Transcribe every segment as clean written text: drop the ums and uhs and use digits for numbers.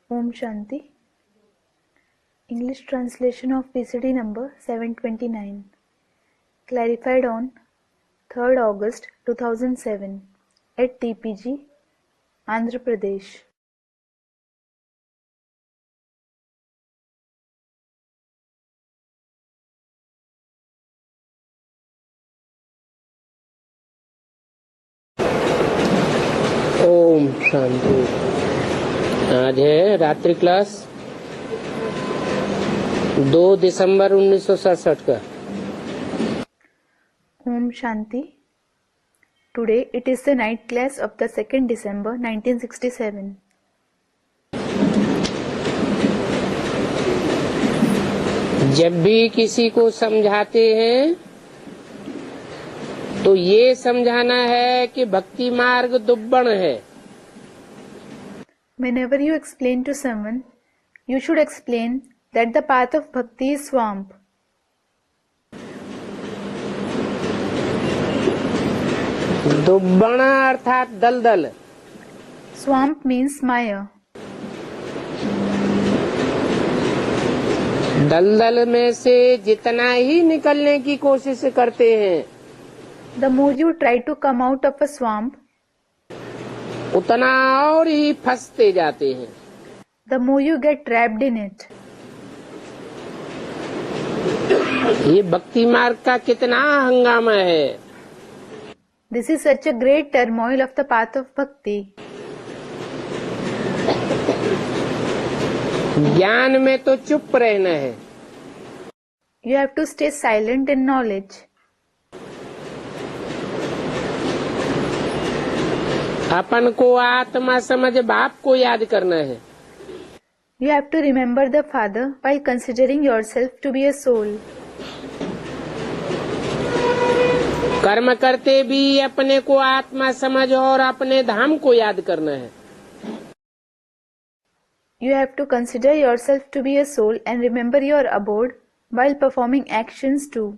Om Shanti. English translation of PCD number 729. Clarified on 3rd August 2007 at TPG, Andhra Pradesh. Om Shanti. आज है रात्रि class 2 दिसंबर 1967 का। Om Shanti. Today it is the night class of the 2nd December 1967. जब भी किसी को समझाते हैं तो ये समझाना है कि भक्ति मार्ग दुब्बण है। Whenever you explain to someone, you should explain that the path of bhakti is swamp. दुब्बण अर्थात दलदल। Swamp means Maya. दलदल में से जितना ही निकलने की कोशिश करते हैं, The more you try to come out of a swamp, उतना और ही फंसते जाते हैं। the more you get trapped in it. ये भक्ति मार्ग का कितना हंगामा है। This is such a great turmoil of the path of bhakti. ज्ञान में तो चुप रहना है, You have to stay silent in knowledge. अपन को आत्मा समझ बाप को याद करना है। You have to remember the Father while considering yourself to be a soul. कर्म करते भी अपने को आत्मा समझ और अपने धाम को याद करना है। You have to consider yourself to be a soul and remember your abode while performing actions too.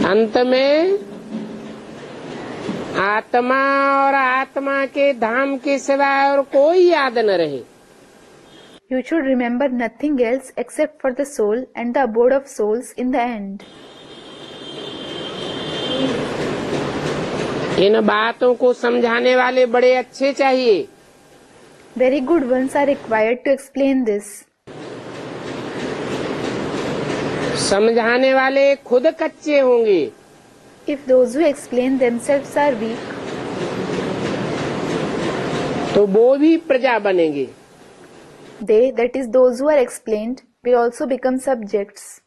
अंत में आत्मा और आत्मा के धाम के सिवाय और कोई याद न रहे। You should remember nothing else except for the soul and the abode of souls in the end. इन बातों को समझाने वाले बड़े अच्छे चाहिए। Very good ones are required to explain this. समझाने वाले खुद कच्चे होंगे If those who explain themselves are weak, तो वो भी प्रजा बनेंगे। they, that is those who are explained, will also become subjects.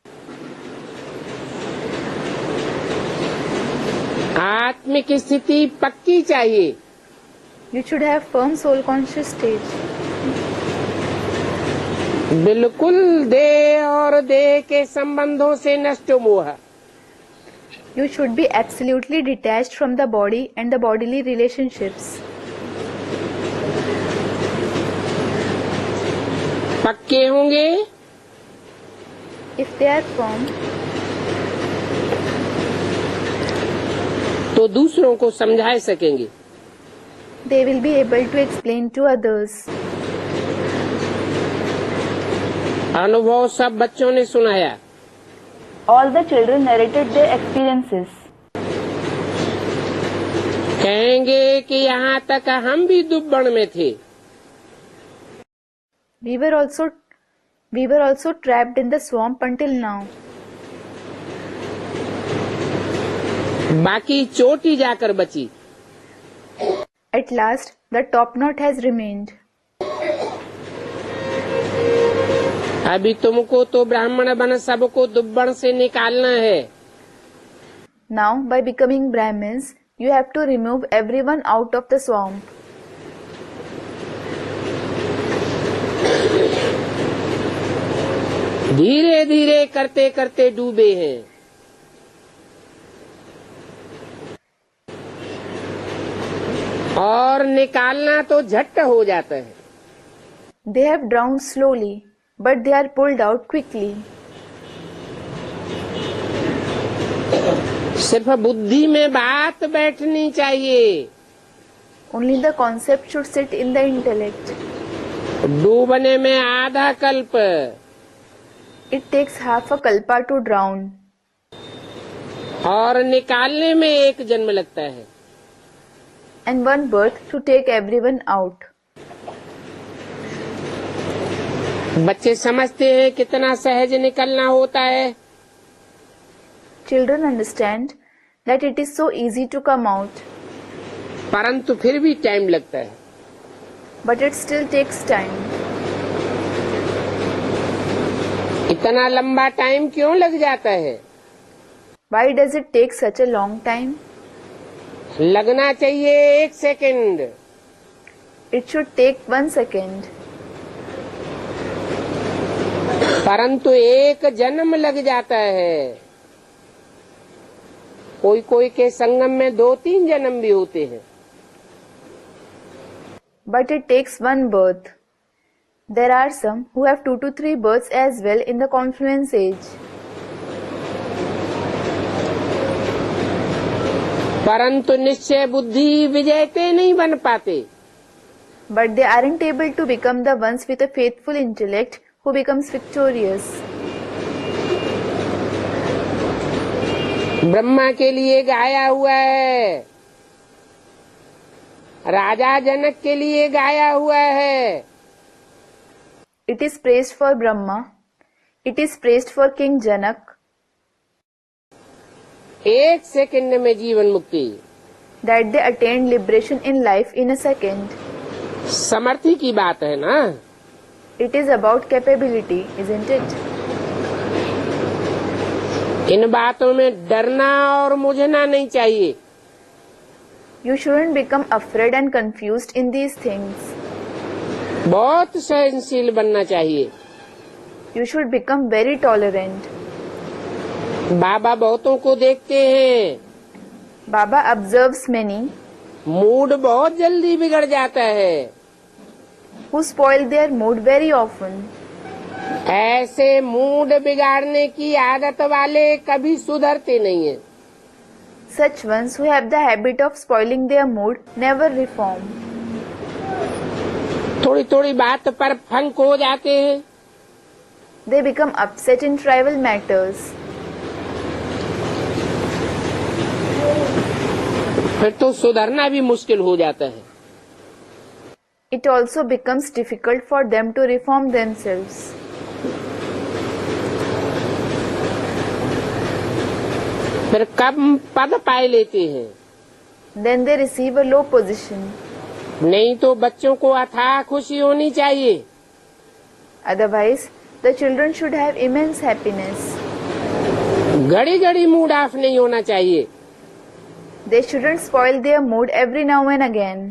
आत्मिक स्थिति पक्की चाहिए। You should have firm soul conscious stage. बिल्कुल देह और देह के संबंधों से नष्ट मोह। You should be absolutely detached from the body and the bodily relationships. पक्के होंगे If they are firm, तो दूसरों को समझा सकेंगे। they will be able to explain to others. अनुभव सब बच्चों ने सुनाया। All the children narrated their experiences. कहेंगे कि यहाँ तक हम भी दुब्बण में थे। We were also trapped in the swamp until now. बाकी चोटी जाकर बची। At last, the top knot has remained. अभी तुमको तो ब्राह्मण बन सबको दुब्बण से निकालना है। Now, by becoming Brahmins, you have to remove everyone out of the swamp. धीरे धीरे करते करते डूबे हैं। और निकालना तो झट हो जाता है। They have drowned slowly, but they are pulled out quickly. सिर्फ बुद्धि में बात बैठनी चाहिए। Only the concept should sit in the intellect. डूबने में आधा कल्प, It takes half a kalpa to drown. और निकालने में एक जन्म लगता है। And one birth to take everyone out. बच्चे समझते हैं कितना सहज निकलना होता है, Children understand that it is so easy to come out, परंतु फिर भी टाइम लगता है। but it still takes time. इतना लंबा टाइम क्यों लग जाता है? Why does it take such a long time? लगना चाहिए 1 second, It should take 1 second, परंतु 1 जन्म लग जाता है। कोई कोई के संगम में 2-3 जन्म भी होते हैं। but it takes one birth. There are some who have 2 to 3 births as well in the confluence age. परंतु निश्चय बुद्धि विजेते नहीं बन पाते। But they aren't able to become the ones with a faithful intellect who becomes victorious. Brahma के लिए गाया हुआ है, राजा जनक के लिए गाया हुआ है। It is praised for Brahma. It is praised for King Janak. 1 second में जीवन मुक्ति, That they attained liberation in life in a second. समर्थी की बात है ना। It is about capability, isn't it? इन बातों में डरना और मुझना नहीं चाहिए। You shouldn't become afraid and confused in these things. बहुत सहनशील बनना चाहिए। You should become very tolerant. बाबा बहुतों को देखते हैं, Baba observes many मूड बहुत जल्दी बिगड़ जाता है। who spoil their mood very often. ऐसे मूड बिगाड़ने की आदत वाले कभी सुधरते नहीं हैं। Such ones who have the habit of spoiling their mood never reform. थोड़ी थोड़ी बात पर फंक हो जाते हैं। They become upset in trivial matters. फिर तो सुधरना भी मुश्किल हो जाता है। It also becomes difficult for them to reform themselves. फिर कम पद पाए लेते हैं। Then they receive a low position. नहीं तो बच्चों को अथाह खुशी होनी चाहिए। Otherwise, the children should have immense happiness. घड़ी घड़ी मूड ऑफ नहीं होना चाहिए। They shouldn't spoil their mood every now and again.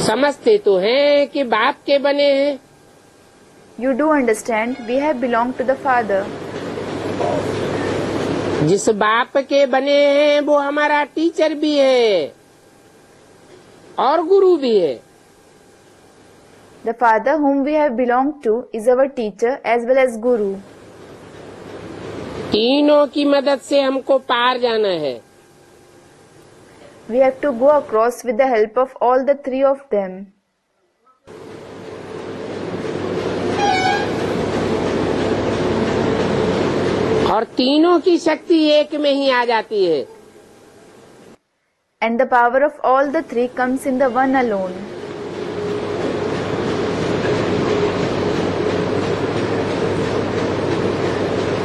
समझते तो हैं कि बाप के बने हैं, You do understand we have belonged to the Father. जिस बाप के बने हैं वो हमारा टीचर भी है और गुरु भी है। The Father whom we have belonged to is our teacher as well as Guru. तीनों की मदद से हमको पार जाना है। We have to go across with the help of all the three of them. और तीनों की शक्ति एक में ही आ जाती है। And the power of all the three comes in the one alone.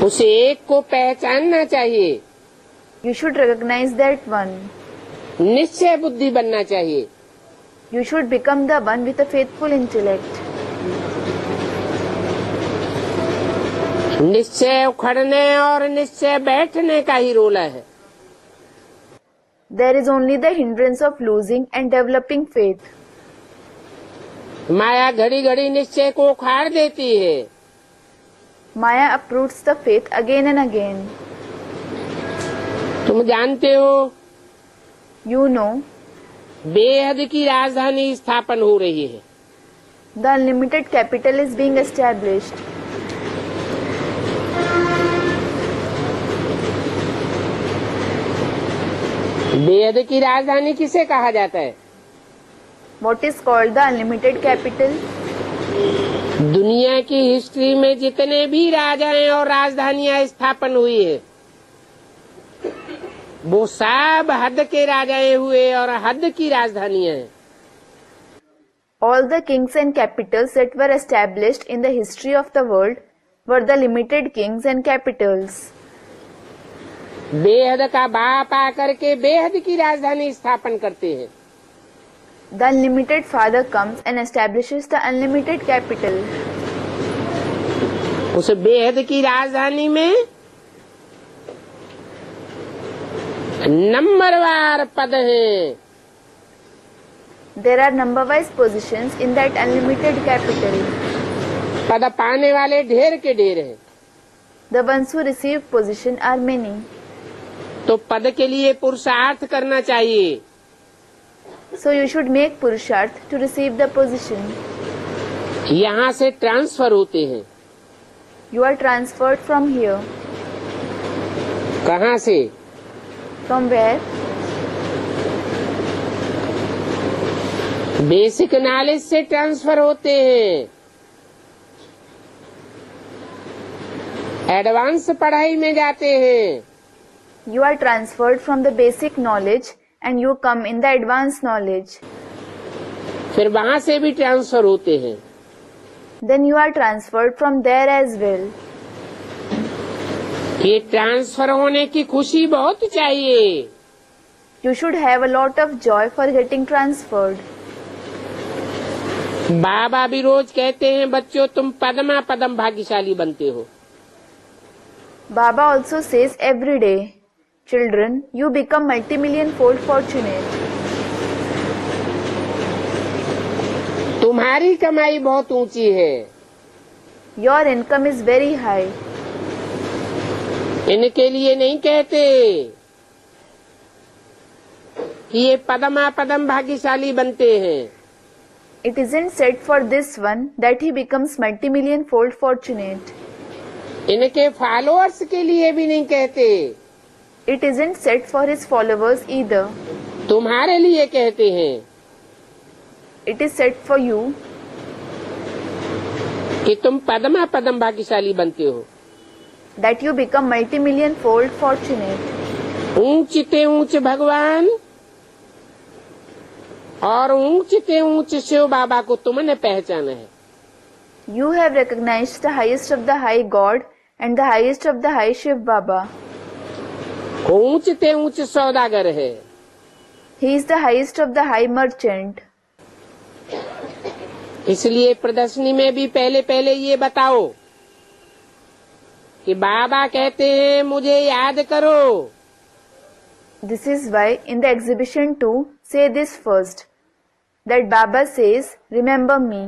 उसे एक को पहचानना चाहिए। You should recognize that one. निश्चय बुद्धि बनना चाहिए। You should become the one with a faithful intellect. निश्चय उखड़ने और निश्चय बैठने का ही रोला है। There is only the hindrance of losing and developing faith. माया घड़ी घड़ी निश्चय को उखाड़ देती है। Maya uproots the faith again and again. तुम जानते हो You know, बेहद की राजधानी स्थापन हो रही है। the unlimited capital is being established. बेहद की राजधानी किसे कहा जाता है? What is called the unlimited capital? दुनिया की हिस्ट्री में जितने भी राजाएं और राजधानियां स्थापन हुई है वो सब हद के राजाएं हुए और हद की राजधानियां हैं। All the kings and capitals that were established in the history of the world were the limited kings and capitals. बेहद का बाप आकर के बेहद की राजधानी स्थापन करते हैं। The unlimited father comes and establishes the unlimited capital. उस बेहद की राजधानी में नंबरवार पद हैं। There are number-wise positions in that unlimited capital. पद पाने वाले ढेर के ढेर हैं। The ones who receive position are many. तो पद के लिए पुरुषार्थ करना चाहिए। So you should make purusharth to receive the position. यहाँ से ट्रांसफर होते हैं। You are transferred from here. कहाँ से? From where? बेसिक नॉलेज से ट्रांसफर होते हैं। एडवांस पढ़ाई में जाते हैं। You are transferred from the basic knowledge and you come in the advanced knowledge. फिर वहाँ से भी ट्रांसफर होते हैं। Then you are transferred from there as well. ये ट्रांसफर होने की खुशी बहुत चाहिए। You should have a lot of joy for getting transferred. बाबा भी रोज कहते हैं बच्चों तुम पदमा पदम भाग्यशाली बनते हो। Baba also says every day, children, you become multi-million fold fortunate. तुम्हारी कमाई बहुत ऊंची है। Your income is very high. इनके लिए नहीं कहते कि ये पदमा पदम भाग्यशाली बनते हैं। It isn't said for this one that he becomes multi-million fold fortunate. इनके फॉलोअर्स के लिए भी नहीं कहते। It isn't said for his followers either. तुम्हारे लिए कहते हैं It is said for you कि तुम पदमा पदम भाग्यशाली बनते हो। that you become multi-million fold fortunate. ऊंचते ऊंच भगवान और ऊंचते ऊंच शिव बाबा को तुमने पहचाना है। You have recognized the highest of the high God and the highest of the high Shiv Baba. ऊंचते ऊंच सौदागर है। He is the highest of the high merchant. इसलिए प्रदर्शनी में भी पहले पहले ये बताओ कि बाबा कहते हैं मुझे याद करो। This is why in the exhibition 2 say this first, that Baba says, remember me.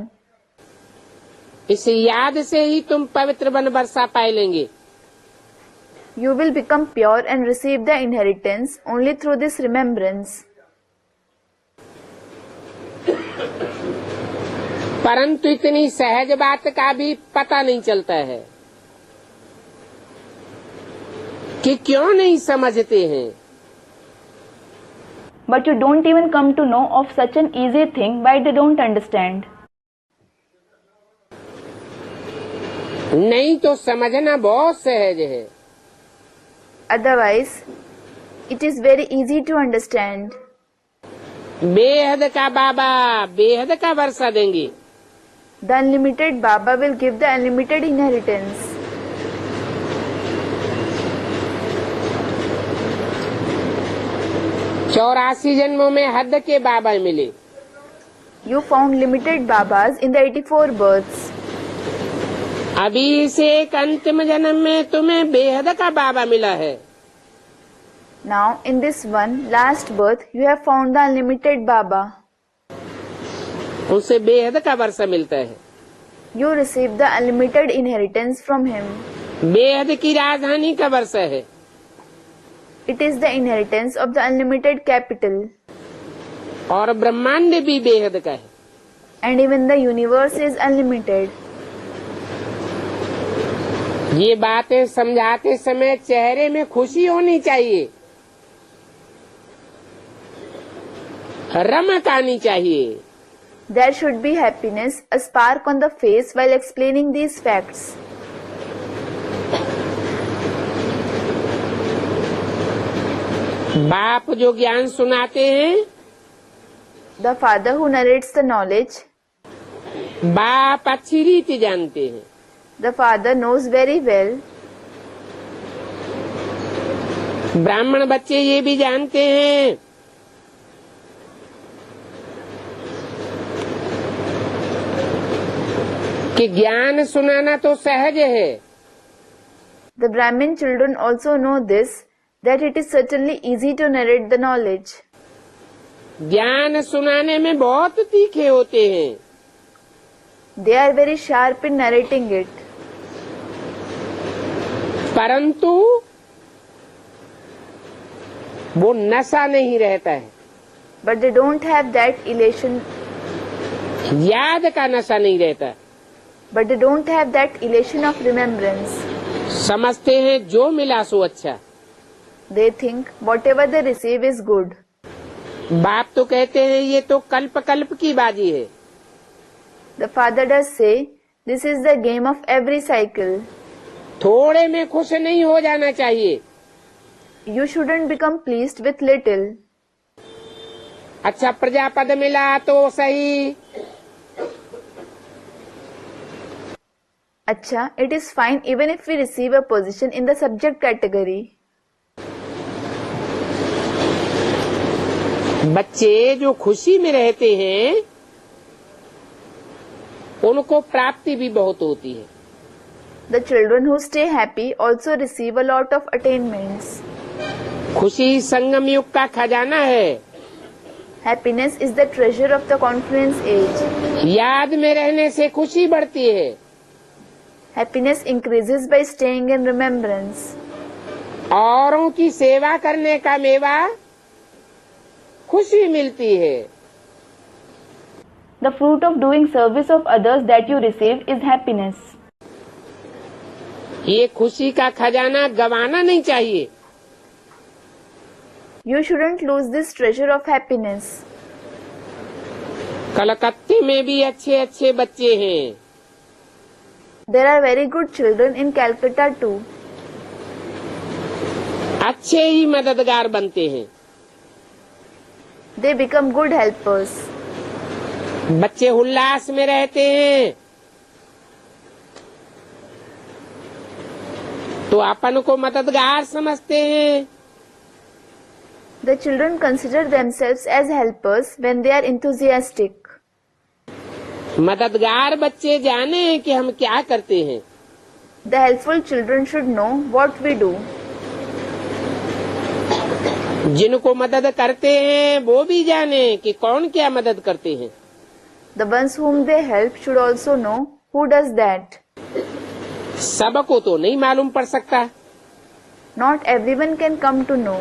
इस याद से ही तुम पवित्र वन वर्षा पाए लेंगे। You will become pure and receive the inheritance only through this remembrance. परंतु इतनी सहज बात का भी पता नहीं चलता है कि क्यों नहीं समझते हैं। But you don't even come to know of such an easy thing why they don't understand. नहीं तो समझना बहुत सहज है। Otherwise, it is very easy to understand. बेहद का बाबा बेहद का वर्षा देंगे। The unlimited Baba will give the unlimited inheritance. चौरासी जन्मों में हद के बाबा मिले। You found limited Babas in the 84 births. अभी से एक अंतिम जन्म में तुम्हें बेहद का बाबा मिला है। Now in this one last birth you have found the unlimited Baba. उनसे बेहद का वर्षा मिलता है। You receive the unlimited inheritance from him. बेहद की राजधानी का वर्षा है। It is the inheritance of the unlimited capital. और ब्रह्मांड भी बेहद का है। And even the universe is unlimited. ये बातें समझाते समय चेहरे में खुशी होनी चाहिए। रमक आनी चाहिए। There should be happiness, a spark on the face while explaining these facts. बाप जो ज्ञान सुनाते हैं, The father who narrates the knowledge, बाप अच्छी रीति जानते हैं। the father knows very well. ब्राह्मण बच्चे ये भी जानते हैं कि ज्ञान सुनाना तो सहज है, The Brahmin children also know this, that it is certainly easy to narrate the knowledge. ज्ञान सुनाने में बहुत तीखे होते हैं, They are very sharp in narrating it. परंतु वो नशा नहीं रहता है, But they don't have that elation. याद का नशा नहीं रहता। But they don't have that elation of remembrance. समझते हैं जो मिला सो अच्छा। They think whatever they receive is good. बाप तो कहते हैं ये तो कल्प कल्प की बाजी है। The father does say, this is the game of every cycle. थोड़े में खुश नहीं हो जाना चाहिए। You shouldn't become pleased with little. अच्छा प्रजापद मिला तो सही, Acha, it is fine even if we receive a position in the subject category. बच्चे जो खुशी में रहते हैं उनको प्राप्ति भी बहुत होती है। The children who stay happy also receive a lot of attainments. खुशी संगम युग का खजाना है। Happiness is the treasure of the confluence age. याद में रहने से खुशी बढ़ती है। Happiness increases by staying in remembrance. औरों की सेवा करने का मेवा खुशी मिलती है। The fruit of doing service of others that you receive is happiness. ये खुशी का खजाना गंवाना नहीं चाहिए। You shouldn't lose this treasure of happiness. कलकत्ते में भी अच्छे अच्छे बच्चे हैं। There are very good children in Calcutta too. अच्छे ही मददगार बनते हैं। They become good helpers. बच्चे उल्लास में रहते हैं तो अपन को मददगार समझते हैं। The children consider themselves as helpers when they are enthusiastic. मददगार बच्चे जाने कि हम क्या करते हैं। The helpful children should know what we do. जिनको मदद करते हैं वो भी जाने कि कौन क्या मदद करते हैं। The ones whom they help should also know who does that. सबको तो नहीं मालूम पड़ सकता। Not everyone can come to know.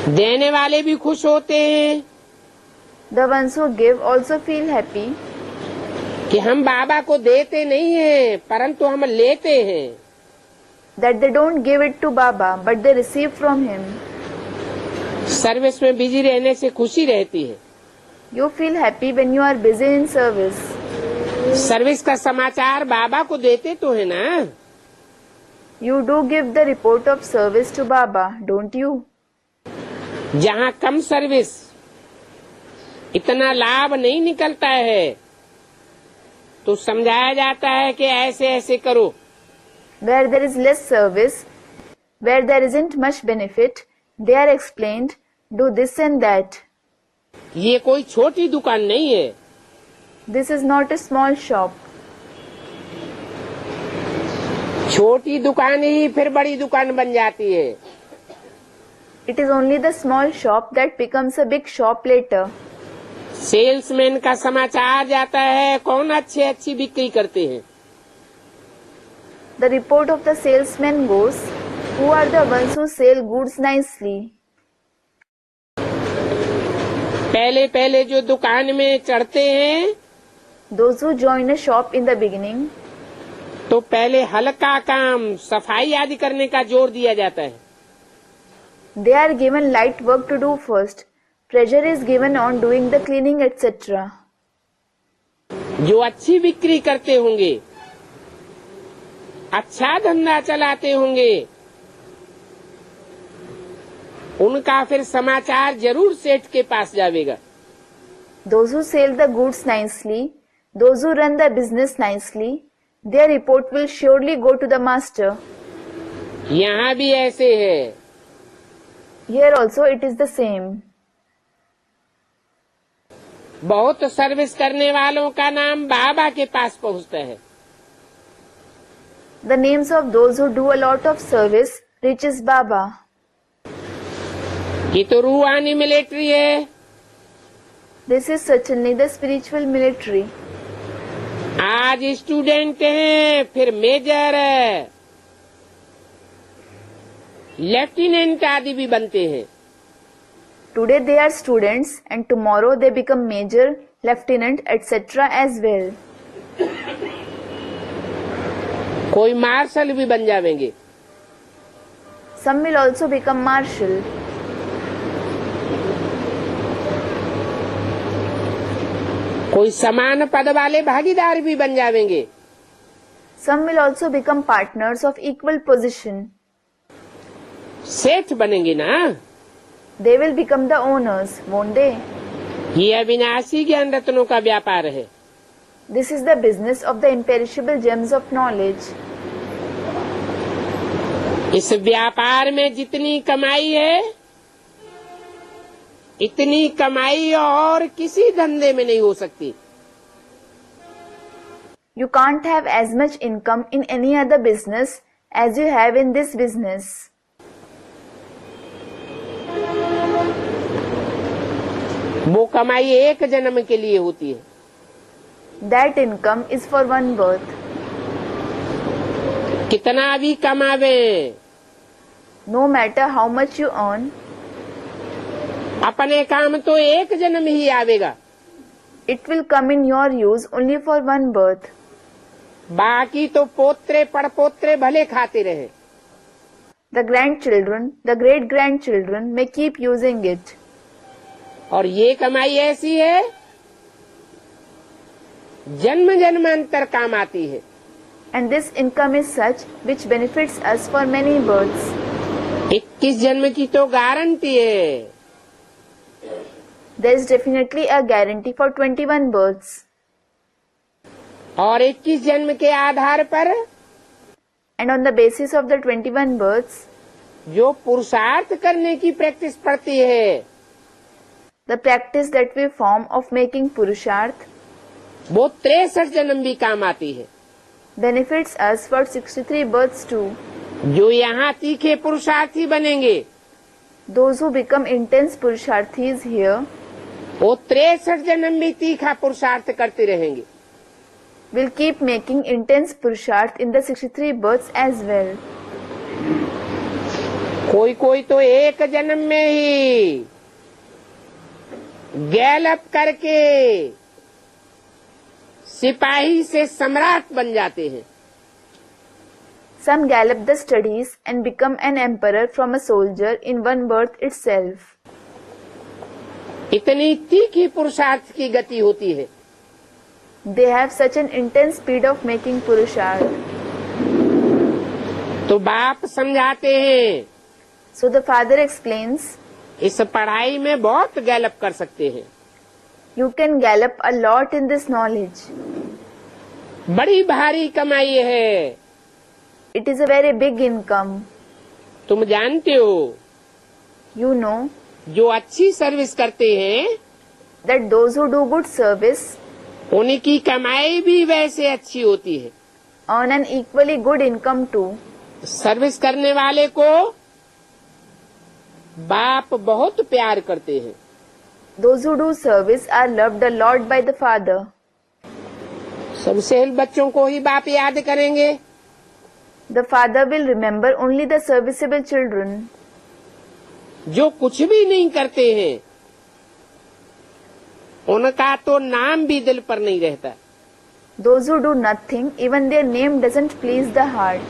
देने वाले भी खुश होते हैं The ones who give also feel happy कि हम बाबा को देते नहीं हैं परंतु हम लेते हैं। that they don't give it to Baba but they receive from him. Service में बिजी रहने से खुशी रहती है। You feel happy when you are busy in service. Service का समाचार बाबा को देते तो है ना। You do give the report of service to Baba, don't you? जहाँ कम सर्विस इतना लाभ नहीं निकलता है तो समझाया जाता है कि ऐसे ऐसे करो। Where there is less service, where there isn't much benefit, they are explained, do this and that. ये कोई छोटी दुकान नहीं है। This is not a small shop. छोटी दुकान ही फिर बड़ी दुकान बन जाती है। It is only the small shop that becomes a big shop later. Salesman का समाचार जाता है कौन अच्छे अच्छी बिक्री करते हैं। The report of the salesman goes, who are the ones who sell goods nicely? पहले पहले जो दुकान में चढ़ते हैं Those who join a shop in the beginning, तो पहले हल्का काम सफाई आदि करने का जोर दिया जाता है। they are given light work to do first. Pressure is given on doing the cleaning, etc. जो अच्छी बिक्री करते होंगे, अच्छा धंधा चलाते होंगे, उनका फिर समाचार जरूर सेठ के पास जाएगा। Those who sell the goods nicely, those who run the business nicely, their report will surely go to the master. यहाँ भी ऐसे है। Here also it is the same. बहुत सर्विस करने वालों का नाम बाबा के पास पहुँचता है। The names of those who do a lot of service reaches Baba. ये तो रूहानी मिलिट्री है। This is certainly the spiritual military. आज स्टूडेंट हैं, फिर मेजर है, लेफ्टिनेंट आदि भी बनते हैं। Today they are students and tomorrow they become major, lieutenant, etc. as well. कोई मार्शल भी बन जाएंगे। Some will also become marshal. कोई समान पद वाले भागीदार भी बन जाएंगे। Some will also become partners of equal position. सेठ बनेंगे ना। They will become the owners, won't they? ये अविनाशी ज्ञान रत्नों का व्यापार है। This is the business of the imperishable gems of knowledge. इस व्यापार में जितनी कमाई है, इतनी कमाई और किसी धंधे में नहीं हो सकती। You can't have as much income in any other business as you have in this business. वो कमाई एक जन्म के लिए होती है। That income is for one birth. कितना भी कमावे, No matter how much you earn, अपने काम तो एक जन्म ही आवेगा। it will come in your use only for one birth. बाकी तो पोत्रे पड़पोत्रे भले खाते रहे। The grandchildren, the great grandchildren may keep using it. और ये कमाई ऐसी है, जन्म जन्मांतर काम आती है। And this income is such which benefits us for many births. 21 जन्म की तो गारंटी है। There is definitely a guarantee for 21 births. और 21 जन्म के आधार पर And on the basis of the 21 births, जो पुरुषार्थ करने की प्रैक्टिस पड़ती है, the practice that we form of making Purusharth वो 63 जन्म भी काम आती है। benefits us for 63 births too. जो यहाँ तीखे पुरुषार्थी बनेंगे, Those who become intense Purusharthis here वो 63 जन्म भी तीखा पुरुषार्थ करते रहेंगे। will keep making intense Purusharth in the 63 births as well. कोई कोई तो एक जन्म में ही गैलअप करके सिपाही से सम्राट बन जाते हैं। Some gallop the studies and become an emperor from a soldier in one birth itself. इतनी तीखी पुरुषार्थ की गति होती है। They have such an intense speed of making Purusharth. तो बाप समझाते हैं, So the father explains, इस पढ़ाई में बहुत गैलअप कर सकते हैं। you can gallop a lot in this knowledge. बड़ी भारी कमाई है। It is a very big income. तुम जानते हो, You know जो अच्छी सर्विस करते हैं, that those who do good service उनकी कमाई भी वैसे अच्छी होती है। earn an equally good income too. Service करने वाले को बाप बहुत प्यार करते हैं। Those who do service are loved a lot by the father. सबसे बच्चों को ही बाप याद करेंगे। The father will remember only the serviceable children. जो कुछ भी नहीं करते हैं, उनका तो नाम भी दिल पर नहीं रहता। Those who do nothing, even their name doesn't please the heart.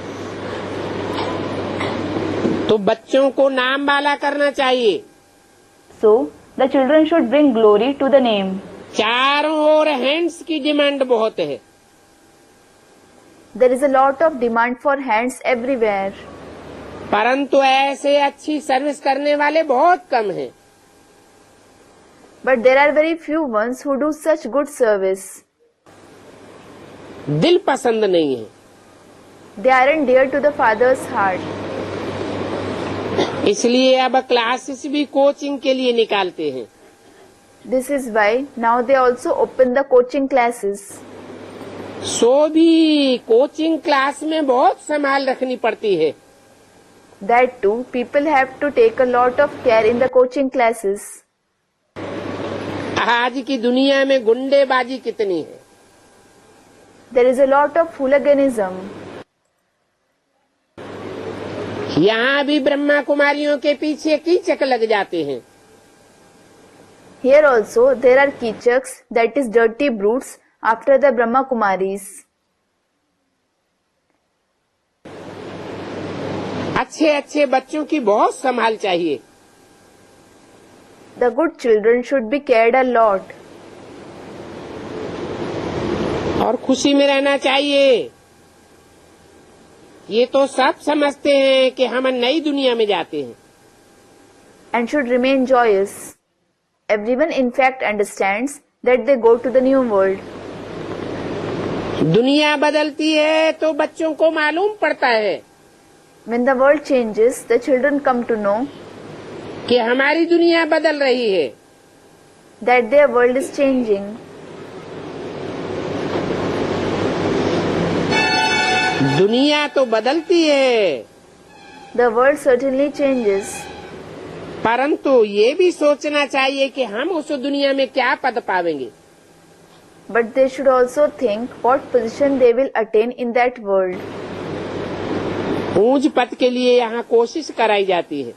तो बच्चों को नाम वाला करना चाहिए। So, the children should bring glory to the name. चारों ओर हैंड्स की डिमांड बहुत है, There is a lot of demand for hands everywhere. परंतु ऐसे अच्छी सर्विस करने वाले बहुत कम हैं। But there are very few ones who do such good service. दिल पसंद नहीं है, They aren't dear to the Father's heart. इसलिए अब क्लासेस भी कोचिंग के लिए निकालते हैं। This is why now they also open the coaching classes. सो भी कोचिंग क्लास में बहुत संभाल रखनी पड़ती है। That too, people have to take a lot of care in the coaching classes. आज की दुनिया में गुंडेबाजी कितनी है, There is a lot of hooliganism. यहाँ भी ब्रह्मा कुमारियों के पीछे कीचक लग जाते हैं। Here also there are kichaks, that is dirty brutes, after the Brahma Kumaris. अच्छे अच्छे बच्चों की बहुत संभाल चाहिए। The good children should be cared a lot. और खुशी में रहना चाहिए। ये तो सब समझते हैं कि हम नई दुनिया में जाते हैं, And should remain joyous. Everyone in fact understands that they go to the new world. दुनिया बदलती है तो बच्चों को मालूम पड़ता है When the world changes, the children come to know कि हमारी दुनिया बदल रही है। that their world is changing. दुनिया तो बदलती है, The world certainly changes. परंतु ये भी सोचना चाहिए कि हम उस दुनिया में क्या पद पावेंगे। But they should also think what position they will attain in that world. ऊंच पद के लिए यहाँ कोशिश कराई जाती है।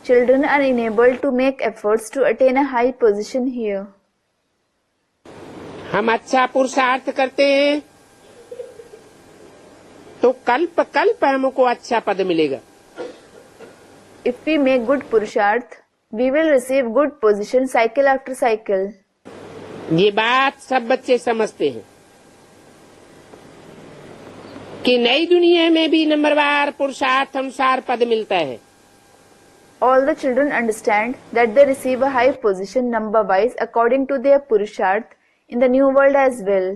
Children are enabled to make efforts to attain a high position here. हम अच्छा पुरुषार्थ करते हैं तो कल्प कल्प हमको अच्छा पद मिलेगा। If we make good purusharth, we will receive good position cycle after cycle. ये बात सब बच्चे समझते हैं कि नई दुनिया में भी नंबरवार पुरुषार्थ अनुसार पद मिलता है। All the children understand that they receive a high position number wise according to their purusharth in the new world as well.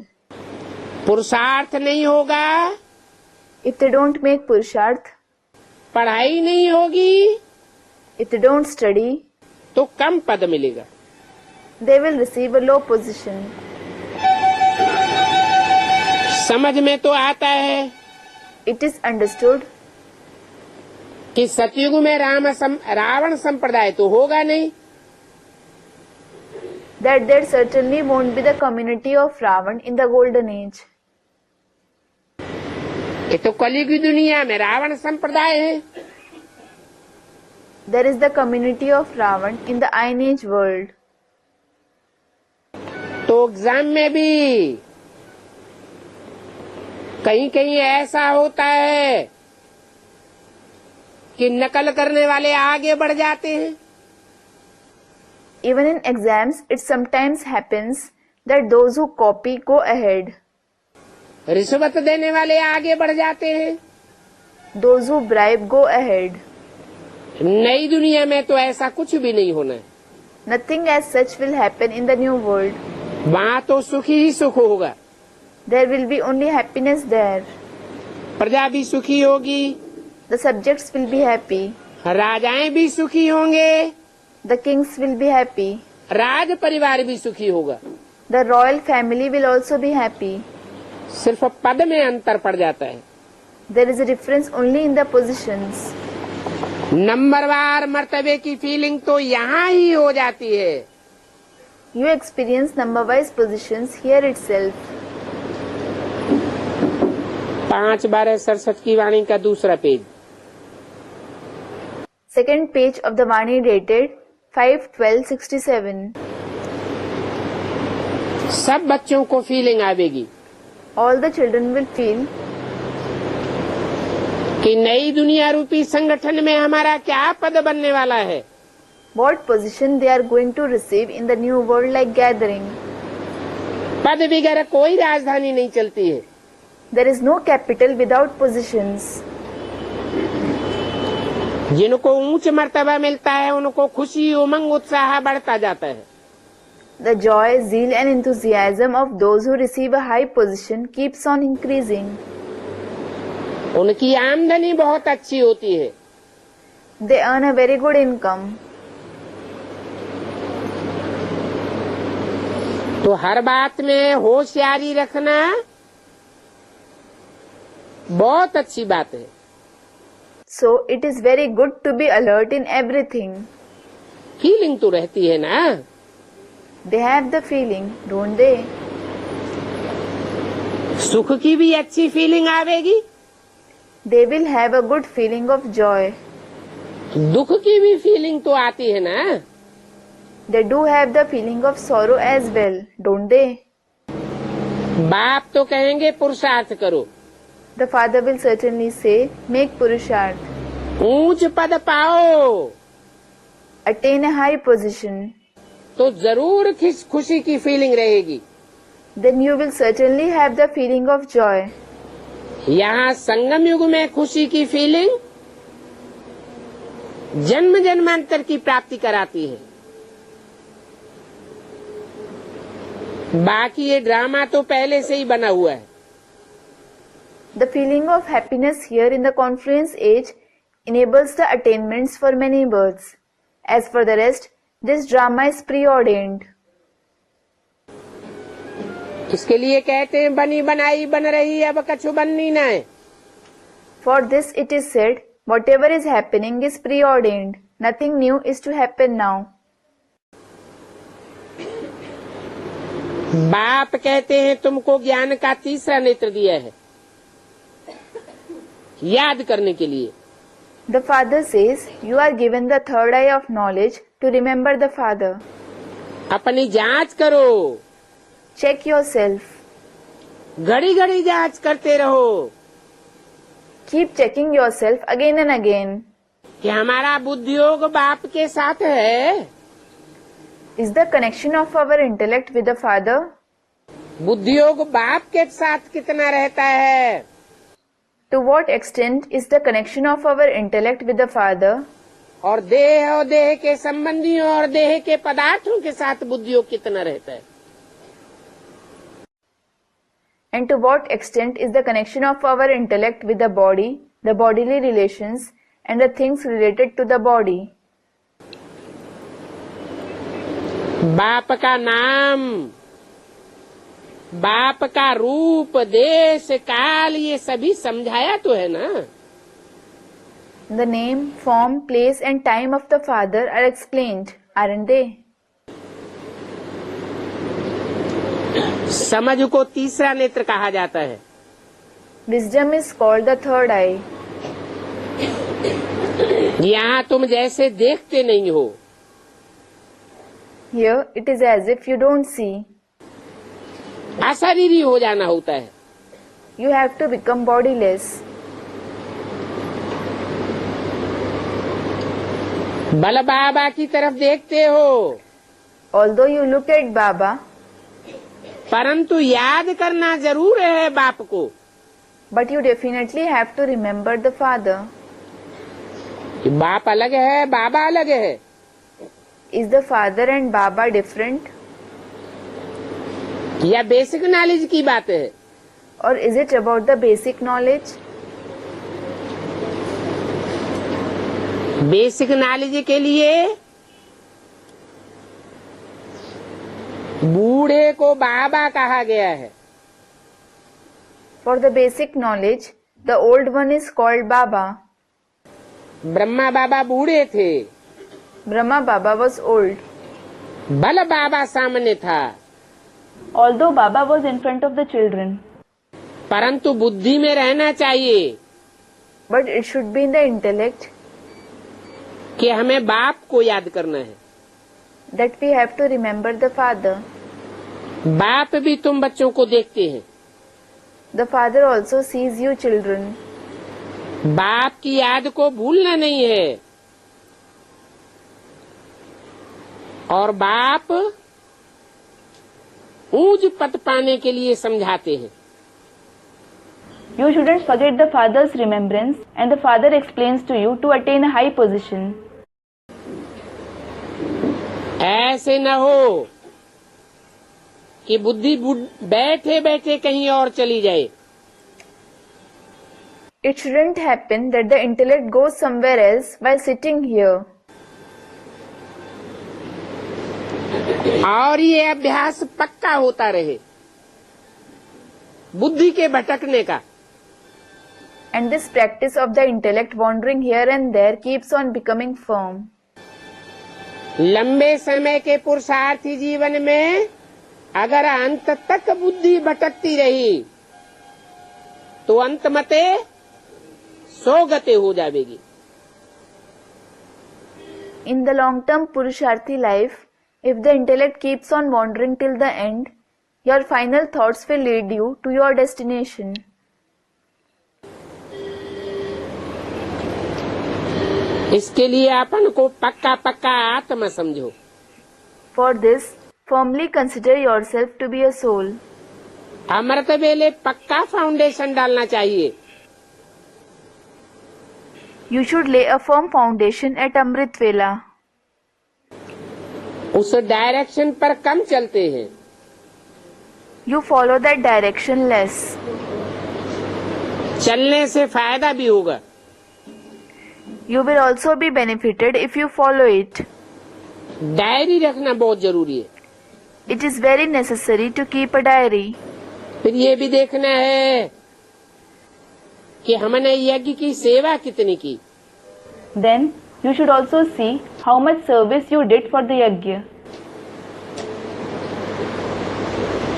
पुरुषार्थ नहीं होगा, If they don't make purusharth, पढ़ाई नहीं होगी, if they don't study, तो कम पद मिलेगा। they will receive a low position. समझ में तो आता है It is understood कि सतयुग में रावण संप्रदाय तो होगा नहीं, that there certainly won't be the community of Ravan in the golden age. ये तो कलयुग की दुनिया में रावण संप्रदाय है। There is the community of Ravan in the Iron Age world. तो एग्जाम में भी कहीं कहीं ऐसा होता है कि नकल करने वाले आगे बढ़ जाते हैं। Even in exams, it sometimes happens that those who copy go ahead. रिश्वत देने वाले आगे बढ़ जाते हैं। Those who bribe go ahead. नई दुनिया में तो ऐसा कुछ भी नहीं होना है। Nothing as such will happen in the new world. वहाँ तो सुखी ही सुख होगा। There will be only happiness there. प्रजा भी सुखी होगी, The subjects will be happy. राजाएं भी सुखी होंगे, The kings will be happy. राज परिवार भी सुखी होगा। The royal family will also be happy. सिर्फ पद में अंतर पड़ जाता है। There is a difference only in the positions. नंबरवार मर्तबे की फीलिंग तो यहाँ ही हो जाती है। You experience number-wise positions here itself. 5/12 की वाणी का दूसरा page. Second page of the Vani dated 5/12/67. सब बच्चों को फीलिंग आवेगी All the children will feel कि नई दुनिया रूपी संगठन में हमारा क्या पद बनने वाला है। what position they are going to receive in the new world like gathering. पद वगैरह कोई राजधानी नहीं चलती है. There is no capital without positions. जिनको ऊंच मर्तबा मिलता है उनको खुशी उमंग उत्साह बढ़ता जाता है. The joy, zeal and enthusiasm of those who receive a high position keeps on increasing. उनकी आमदनी बहुत अच्छी होती है. They earn a very good income. तो हर बात में होशियारी रखना बहुत अच्छी बात है. So it is very good to be alert in everything. Feeling तो रहती है ना. They have the feeling, don't they? सुख की भी अच्छी फीलिंग आवेगी. They will have a good feeling of joy. दुख की भी फीलिंग तो आती है ना. They do have the feeling of sorrow as well, don't they? बाप तो कहेंगे पुरुषार्थ करो. The father will certainly say, make purusharth, ऊंच पद पाओ. attain a high position. तो जरूर खुशी की फीलिंग रहेगी. Then you will certainly have the feeling of joy. यहाँ संगम युग में खुशी की फीलिंग जन्म जन्मांतर की प्राप्ति कराती है. बाकी ये ड्रामा तो पहले से ही बना हुआ है. The feeling of happiness here in the confluence age enables the attainments for many births. As for the rest, this drama is preordained. इसके लिए कहते हैं बनी बनाई बन रही अब कछु बननी न है. For this it is said, whatever is happening is preordained. Nothing new is to happen now. बाप कहते हैं तुमको ज्ञान का तीसरा नेत्र दिया है याद करने के लिए. The father says, you are given the third eye of knowledge to remember the father. अपनी जांच करो. Check yourself. घड़ी घड़ी जांच करते रहो Keep checking yourself again and again. कि हमारा बुद्धियोग बाप के साथ है. Is the connection of our intellect with the father? बुद्धियोग बाप के साथ कितना रहता है. To what extent is the connection of our intellect with the father? और देह के संबंधियों और देह के पदार्थों के साथ बुद्धियोग कितना रहता है. And to what extent is the connection of our intellect with the body, the bodily relations, and the things related to the body? बाप का नाम, बाप का रूप, देश, काल ये सभी समझाया तो है ना. The name, form, place, and time of the father are explained, aren't they? समझ को तीसरा नेत्र कहा जाता है. Wisdom is called the third eye. यहाँ तुम जैसे देखते नहीं हो. Here it is as if you don't see. अशरीरी हो जाना होता है. You have to become bodiless. बल बाबा की तरफ देखते हो. Although you look at Baba, परंतु याद करना जरूर है बाप को. but you definitely have to remember the father. कि बाप अलग है बाबा अलग है. Is the father and Baba different? या बेसिक नॉलेज की बात है. Or is it about the basic knowledge? Basic knowledge के लिए बूढ़े को बाबा कहा गया है. For the basic knowledge, the old one is called Baba. Brahma बाबा बूढ़े थे. Brahma Baba was old. बल बाबा सामने था. Although Baba was in front of the children, परंतु बुद्धि में रहना चाहिए but it should be in the intellect कि हमें बाप को याद करना है. that we have to remember the father. बाप भी तुम बच्चों को देखते हैं. The father also sees you children. बाप की याद को भूलना नहीं है. और बाप ऊंच पद पाने के लिए समझाते हैं। You shouldn't forget the father's remembrance, and the father explains to you to attain a high position. ऐसे न हो कि बुद्धि बैठे बैठे कहीं और चली जाए। It shouldn't happen that the intellect goes somewhere else while sitting here. और ये अभ्यास पक्का होता रहे बुद्धि के भटकने का। And this practice of the intellect wandering here and there keeps on becoming firm. लंबे समय के पुरुषार्थी जीवन में अगर अंत तक बुद्धि भटकती रही तो अंत मते सोगते हो जाएगी। In the long-term Purusharthi life, if the intellect keeps on wandering till the end, your final thoughts will lead you to your destination. इसके लिए अपन को पक्का पक्का आत्मा समझो। For this, firmly consider yourself to be a soul. अमृत वेले पक्का foundation डालना चाहिए। You should lay a firm foundation at Amrit Vela. उस डायरेक्शन पर कम चलते हैं। You follow that direction less. चलने से फायदा भी होगा। You will also be benefited if you follow it. Diary रखना बहुत जरूरी है। It is very necessary to keep a diary. फिर ये भी देखना है कि हमने यज्ञ की सेवा कितनी की। Then you should also see how much service you did for the yajna.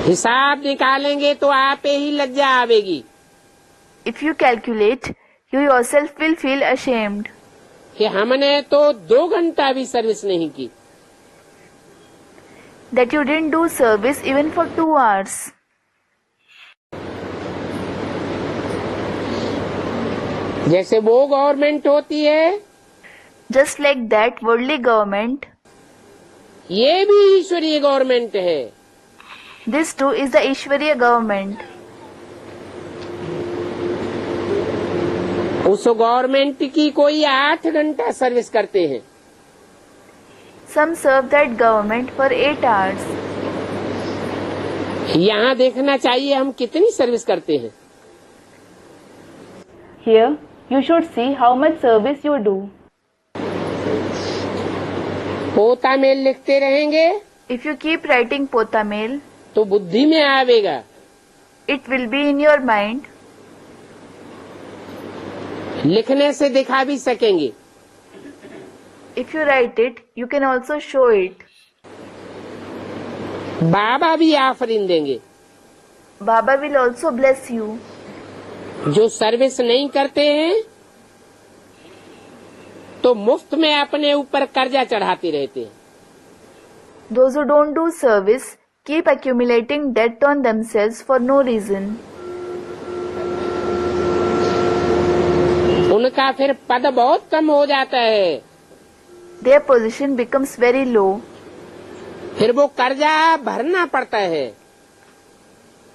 हिसाब निकालेंगे तो आपे ही लज्जा आवेगी। If you calculate, you yourself will feel ashamed. कि हमने तो 2 घंटा भी सर्विस नहीं की। That you didn't do service even for 2 hours. जैसे वो गवर्नमेंट होती है Just like that worldly government, ये भी ईश्वरीय गवर्नमेंट है। this too is the Ishwariya government. उस गवर्नमेंट की कोई 8 घंटा सर्विस करते हैं। Some serve that government for 8 hours. यहाँ देखना चाहिए हम कितनी सर्विस करते हैं। Here, you should see how much service you do. पोता मेल लिखते रहेंगे If you keep writing pota mail, तो बुद्धि में आवेगा। it will be in your mind. लिखने से दिखा भी सकेंगे। If you write it, you can also show it. बाबा भी आफरीन देंगे। Baba will also bless you. जो सर्विस नहीं करते हैं तो मुफ्त में अपने ऊपर कर्जा चढ़ाते रहते हैं। Those who don't do service keep accumulating debt on themselves for no reason. उनका फिर पद बहुत कम हो जाता है। Their position becomes very low. फिर वो कर्जा भरना पड़ता है।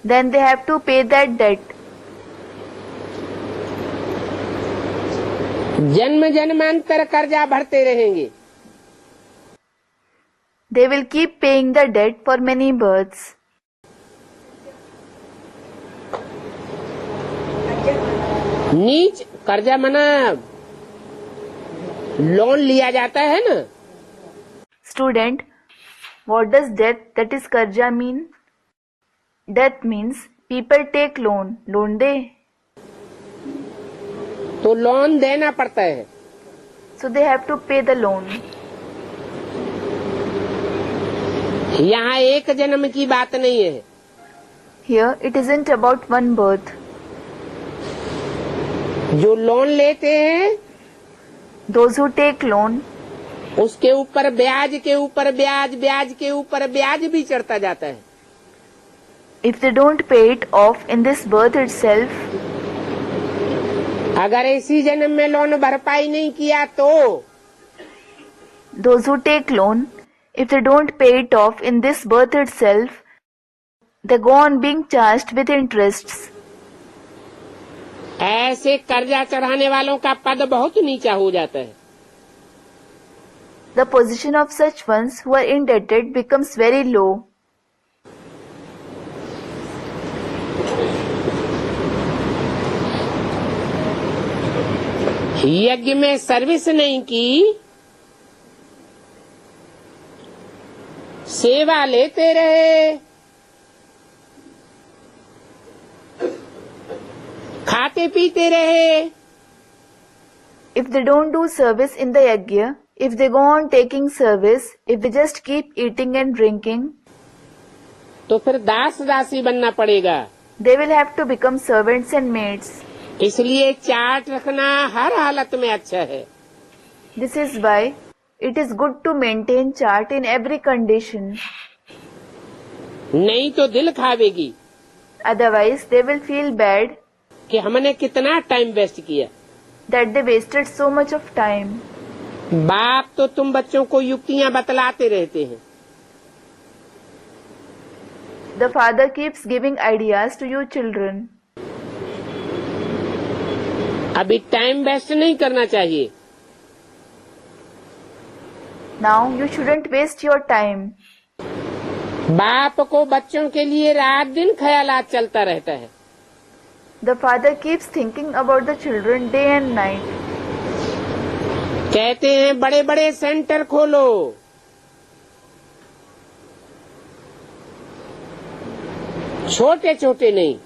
Then they have to pay that debt. जन्म जन्मांतर कर्जा भरते रहेंगे। They will keep paying the debt for many births. नीच कर्जा मना लोन लिया जाता है ना। Student, what does debt, that is karja, mean? Debt means people take loan, don't they? तो लोन देना पड़ता है। So they have to pay the loan. यहाँ एक जन्म की बात नहीं है। Here it isn't about one birth. जो लोन लेते हैं Those who take loan, उसके ऊपर ब्याज के ऊपर ब्याज, ब्याज के ऊपर ब्याज भी चढ़ता जाता है। if they don't pay it off in this birth itself, अगर इसी जन्म में लोन भरपाई नहीं किया तो those who take loan, If they don't pay it off in this birth itself, they go on being charged with interests. ऐसे कर्जा चढ़ाने वालों का पद बहुत नीचा हो जाता है. The position of such ones who are indebted becomes very low. यज्ञ में सर्विस नहीं की, सेवा लेते रहे, खाते पीते रहे. If they don't do service in the yajna, if they go on taking service, if they just keep eating and drinking, तो फिर दास दासी बनना पड़ेगा. they will have to become servants and maids. इसलिए चार्ट रखना हर हालत में अच्छा है. This is why it is good to maintain chart in every condition. नहीं तो दिल खावेगी Otherwise, they will feel bad कि हमने कितना टाइम वेस्ट किया. that they wasted so much of time. बाप तो तुम बच्चों को युक्तियां बतलाते रहते हैं. The father keeps giving ideas to you children. अभी टाइम वेस्ट नहीं करना चाहिए. Now you shouldn't waste your time. बाप को बच्चों के लिए रात दिन ख्यालात चलता रहता है. The father keeps thinking about the children day and night. कहते हैं बड़े बड़े सेंटर खोलो. छोटे छोटे नहीं.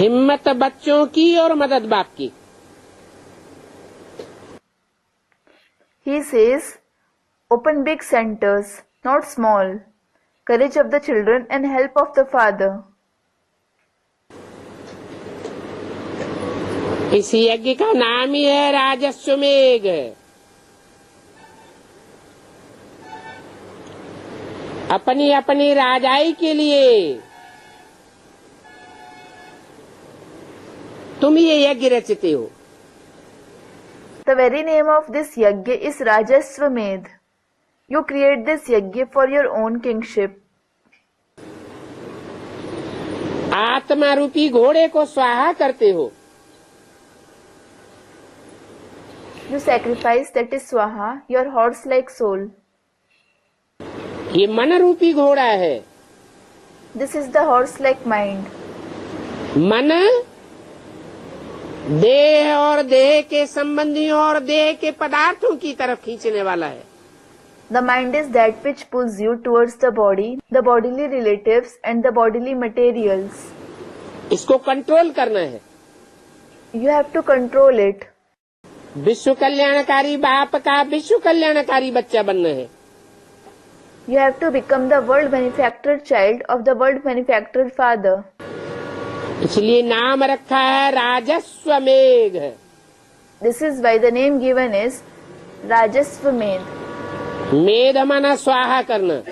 हिम्मत बच्चों की और मदद बाप की. He says, open big centers, not small. Courage of the children and help of the father. इस यज्ञ का नाम ही है राजस्वमेघ. अपनी अपनी राजाई के लिए तुम ये यज्ञ रचते हो. The very name of this yajna is Rajaswamedh. You create this yajna for your own kingship. आत्मा रूपी घोड़े को स्वाहा करते हो. You sacrifice, that is Swaha, your horse-like soul. ये मन रूपी घोड़ा है. This is the horse-like mind. मन देह और देह के संबंधियों और देह के पदार्थों की तरफ खींचने वाला है. The mind is that which pulls you towards the body, the bodily relatives and the bodily materials. इसको कंट्रोल करना है. You have to control it. विश्व कल्याणकारी बाप का विश्व कल्याणकारी बच्चा बनना है. You have to become the world benefactor child of the world benefactor father. इसलिए नाम रखा है राजस्वमेघ. This is why the name given is Rajaswamedh. मेध माना स्वाहा करना.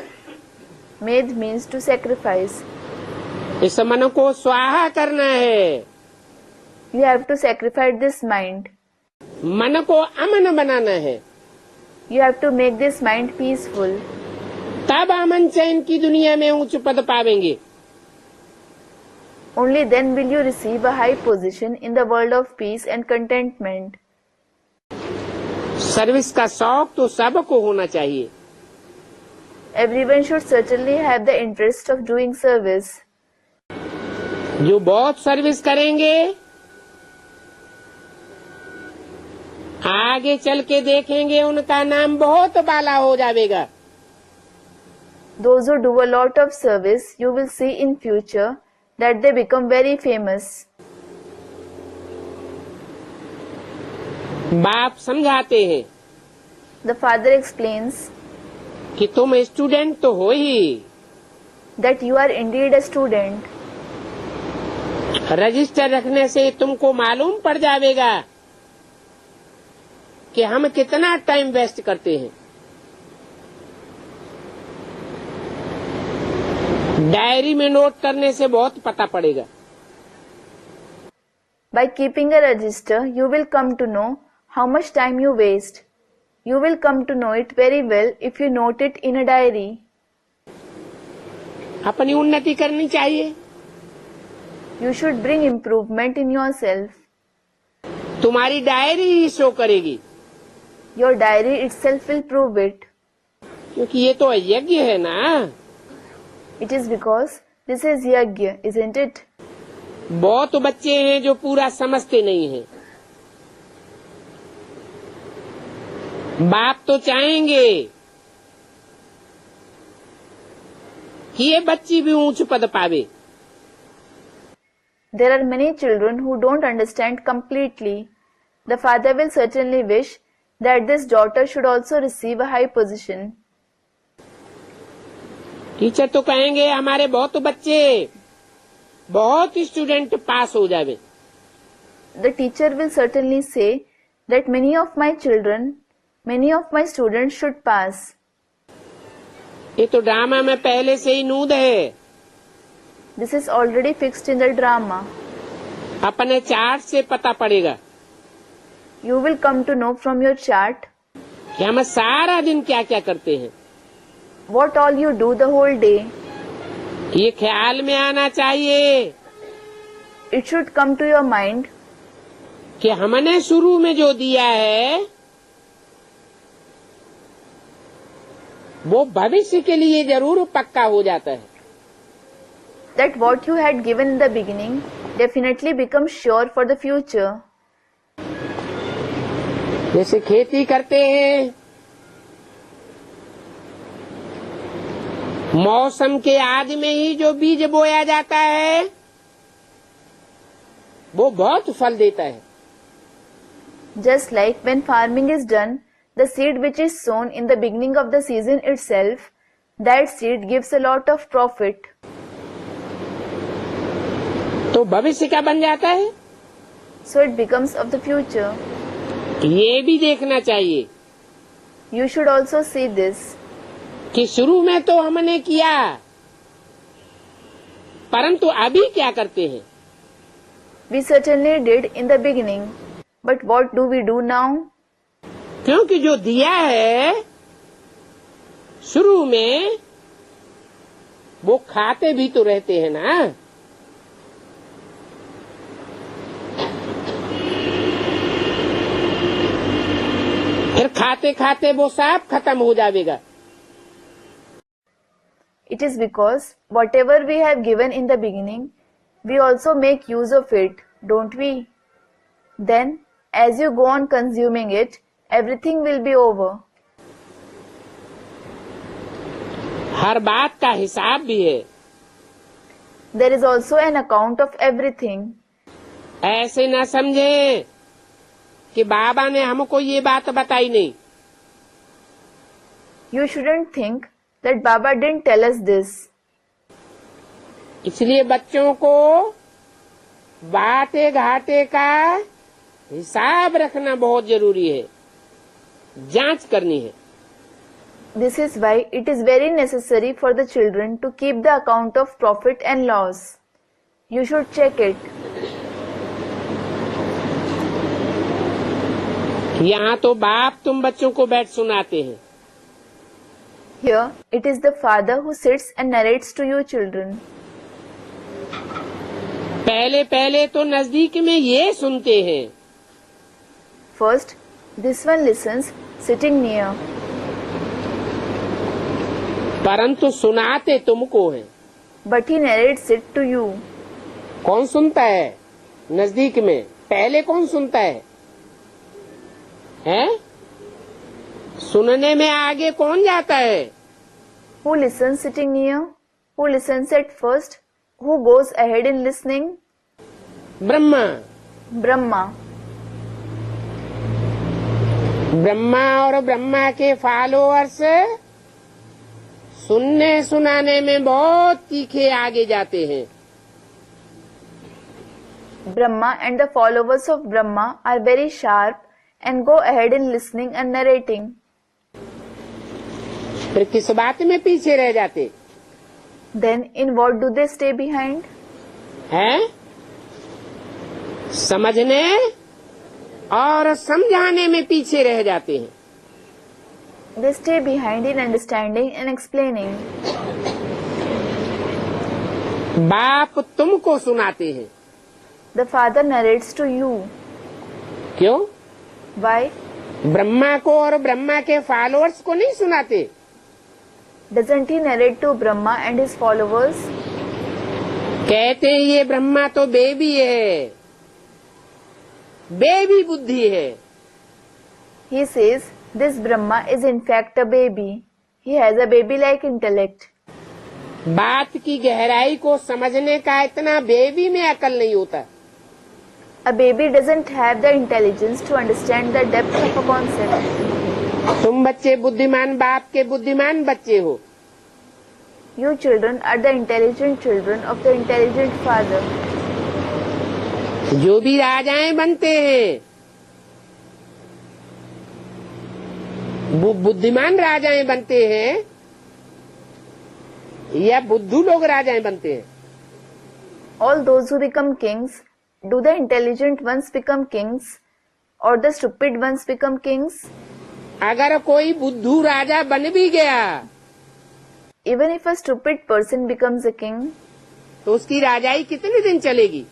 Medh means to sacrifice. इस मन को स्वाहा करना है. You have to sacrifice this mind. मन को अमन बनाना है. You have to make this mind peaceful. तब अमन चैन की दुनिया में उच्च पद पावेंगे. Only then will you receive a high position in the world of peace and contentment. Service का शौक तो सबको होना चाहिए. Everyone should certainly have the interest of doing service. जो बहुत सर्विस करेंगे आगे चल के देखेंगे उनका नाम बहुत बाला हो जाएगा. Those who do a lot of service, you will see in future that they become very famous. बाप समझाते हैं The father explains कि तुम स्टूडेंट तो हो ही. that you are indeed a student. Register रखने से तुमको मालूम पड़ जाएगा कि हम कितना टाइम वेस्ट करते हैं. डायरी में नोट करने से बहुत पता पड़ेगा. By keeping a register, you will come to know how much time you waste. You will come to know it very well if you note it in a diary. अपनी उन्नति करनी चाहिए। You should bring improvement in yourself. तुम्हारी diary ही show करेगी, Your diary itself will prove it. क्योंकि ये तो यज्ञ है ना। It is because this is yajna, isn't it? बहुत बच्चे हैं जो पूरा समझते नहीं हैं। बाप तो चाहेंगे कि ये बच्ची भी ऊंच पद पावे। There are many children who don't understand completely. The father will certainly wish that this daughter should also receive a high position. Teacher तो कहेंगे हमारे बहुत बच्चे, बहुत स्टूडेंट पास हो जावे। The teacher will certainly say that many of my students should pass. ये तो ड्रामा में पहले से ही नूद है। This is already fixed in the drama. अपने चार्ट से पता पड़ेगा You will come to know from your chart कि हम सारा दिन क्या क्या करते हैं। what all you do the whole day. ये ख्याल में आना चाहिए It should come to your mind कि हमने शुरू में जो दिया है वो भविष्य के लिए जरूर पक्का हो जाता है। that what you had given in the beginning definitely becomes sure for the future. जैसे खेती करते हैं, मौसम के आदि में ही जो बीज बोया जाता है वो बहुत फल देता है। Just like when farming is done, the seed which is sown in the beginning of the season itself, that seed gives a lot of profit. तो भविष्य का बन जाता है। So it becomes of the future. ये भी देखना चाहिए You should also see this. कि शुरू में तो हमने किया, परंतु अभी क्या करते हैं। We certainly did in the beginning, but what do we do now? क्योंकि जो दिया है शुरू में वो खाते भी तो रहते हैं ना। फिर खाते खाते वो सब खत्म हो जाएगा। It is because whatever we have given in the beginning, we also make use of it, don't we? Then, as you go on consuming it, everything will be over. हर बात का हिसाब भी है। There is also an account of everything. ऐसे न समझे कि बाबा ने हमको ये बात बताई नहीं। You shouldn't think that Baba didn't tell us this. इसलिए बच्चों को बाटे घाटे का हिसाब रखना बहुत जरूरी है, जांच करनी है। This is why it is very necessary for the children to keep the account of profit and loss. You should check it. यहाँ तो बाप तुम बच्चों को बैठ सुनाते हैं। Here, it is the father who sits and narrates to you children. पहले पहले तो नजदीक में ये सुनते हैं। First, this one listens, sitting near. परंतु सुनाते तुमको है। But he narrates it to you. कौन सुनता है नजदीक में? पहले कौन सुनता है? हैं? सुनने में आगे कौन जाता है? Who listens sitting near? Who listens at first? Who goes ahead in listening? Brahma. Brahma. Brahma और ब्रह्मा के फॉलोअर्स सुनने सुनाने में बहुत तीखे आगे जाते हैं। Brahma and the followers of Brahma are very sharp and go ahead in listening and narrating. फिर किस बात में पीछे रह जाते Then in what do they stay behind? हैं? समझने और समझाने में पीछे रह जाते हैं। They stay behind in understanding and explaining. बाप तुमको सुनाते हैं। The father narrates to you. क्यों? Why? ब्रह्मा को और ब्रह्मा के फॉलोअर्स को नहीं सुनाते। Doesn't he narrate to Brahma and his followers? कहते हैं ये ब्रह्मा तो बेबी है, बेबी बुद्धि है। He says, this Brahma is in fact a baby. He has a baby-like intellect. बात की गहराई को समझने का इतना बेबी में अकल नहीं होता। A baby doesn't have the intelligence to understand the depth of a concept. तुम बच्चे बुद्धिमान बाप के बुद्धिमान बच्चे हो। You children are the intelligent children of the intelligent father. जो भी राजाएं बनते हैं वो बुद्धिमान राजाएं बनते हैं या बुद्धू लोग राजाएं बनते हैं? All those who become kings, do the intelligent ones become kings or the stupid ones become kings? अगर कोई बुद्धू राजा बन भी गया Even if a stupid person becomes a king, तो उसकी राजाई कितने दिन चलेगी?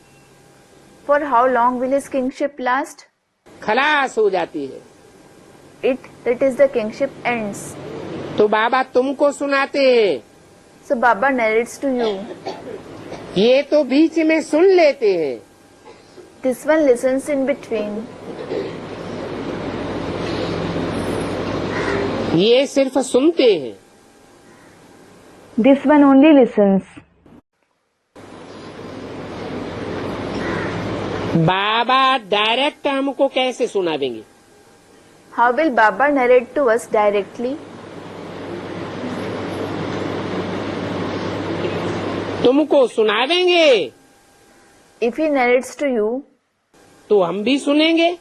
for how long will his kingship last? खलास हो जाती है। It, that is the kingship, ends. तो बाबा तुमको सुनाते हैं, So Baba narrates to you. ये तो बीच में सुन लेते हैं। This one listens in between. ये सिर्फ सुनते हैं। This one only listens. Baba direct हमको कैसे सुनावेंगे? How will Baba narrate to us directly? तुमको सुनावेंगे If he narrates to you, तो हम भी सुनेंगे।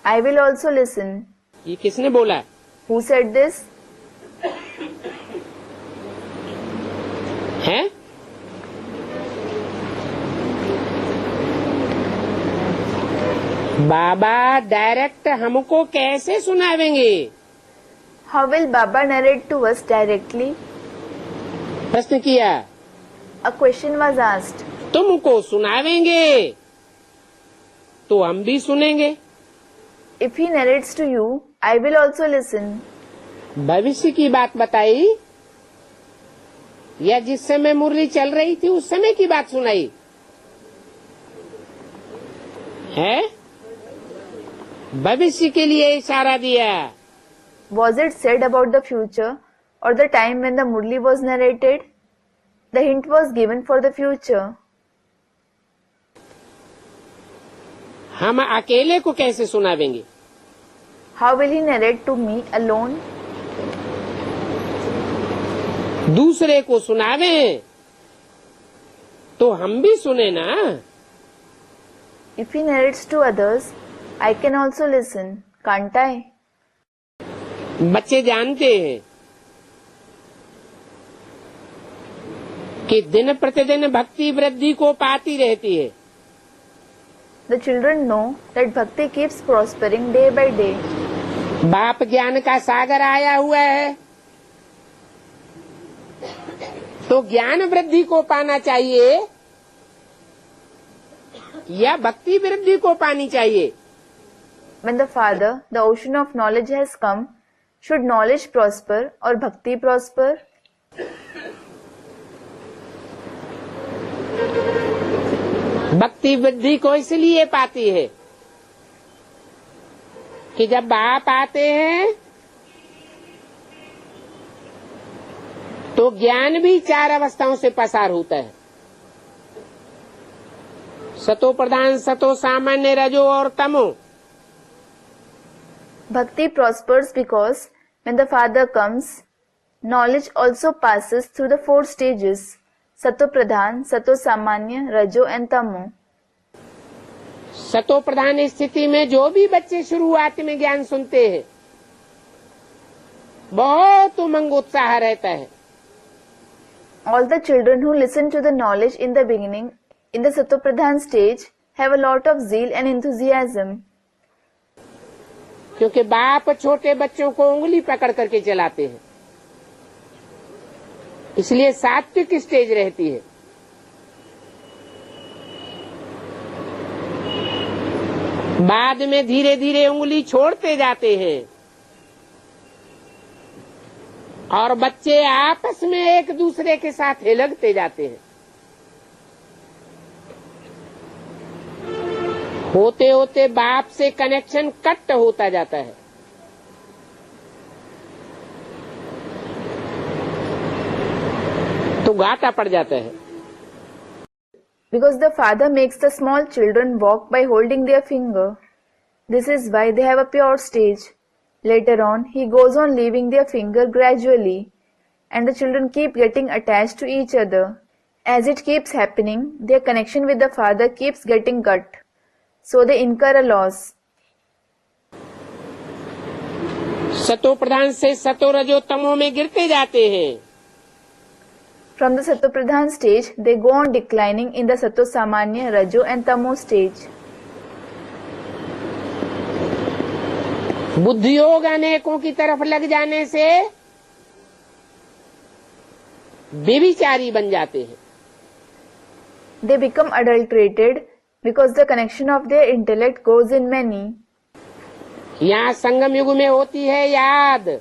I will also listen. ये किसने बोला? Who said this? है? बाबा डायरेक्ट हमको कैसे सुनावेंगे? How will Baba narrate to us directly? प्रश्न किया। A question was asked. तुमको सुनावेंगे तो हम भी सुनेंगे। If he narrates to you, I will also listen. भविष्य की बात बताई या जिस समय मुरली चल रही थी उस समय की बात सुनाई है? भविष्य के लिए इशारा दिया। Was it said about the future or the time when the Murli was narrated? The hint was given for the future. हम अकेले को कैसे सुनावेंगे? How will he narrate to me alone? दूसरे को सुनावे तो हम भी सुने ना। If he narrates to others, I can also listen, can't I? बच्चे जानते हैं कि दिन प्रतिदिन भक्ति वृद्धि को पाती रहती है। The children know that bhakti keeps prospering day by day. बाप ज्ञान का सागर आया हुआ है तो ज्ञान वृद्धि को पाना चाहिए या भक्ति वृद्धि को पानी चाहिए? When the Father, the ocean of knowledge has come, should knowledge prosper or bhakti prosper? भक्ति वृद्धि को इसलिए पाती है कि जब बाप आते हैं तो ज्ञान भी चार अवस्थाओं से पसार होता है। सतो प्रधान, सतो सामान्य, रजो और तमो। Bhakti prospers because when the Father comes, knowledge also passes through the four stages: Sato Pradhan, Sato Samanya, Rajo and Tamo. सतो प्रधान स्थिति में जो भी बच्चे शुरुआत में ज्ञान सुनते हैं बहुत उमंग उत्साह रहता है। All the children who listen to the knowledge in the beginning, in the Sato Pradhan stage, have a lot of zeal and enthusiasm. क्योंकि बाप छोटे बच्चों को उंगली पकड़ करके चलाते हैं, इसलिए सात्विक स्टेज रहती है। बाद में धीरे धीरे उंगली छोड़ते जाते हैं और बच्चे आपस में एक दूसरे के साथ हिलकते जाते हैं। होते होते बाप से कनेक्शन कट होता जाता है। तो घाटा पड़ जाता है। Because the father makes the small children walk by holding their finger. This is why they have a pure stage. Later on, he goes on leaving their finger gradually, and the children keep getting attached to each other. As it keeps happening, their connection with the father keeps getting cut. So they incur a loss. सतो प्रधान से सतो रजो तमो में गिरते जाते हैं। From the Satopradhan stage, they go on declining in the Sato Samanya, Rajo and Tamo stage. बुद्धियोग अनेकों की तरफ लग जाने से व्यभिचारी बन जाते हैं। They become adulterated because the connection of their intellect goes in many. यहाँ संगम युग में होती है याद,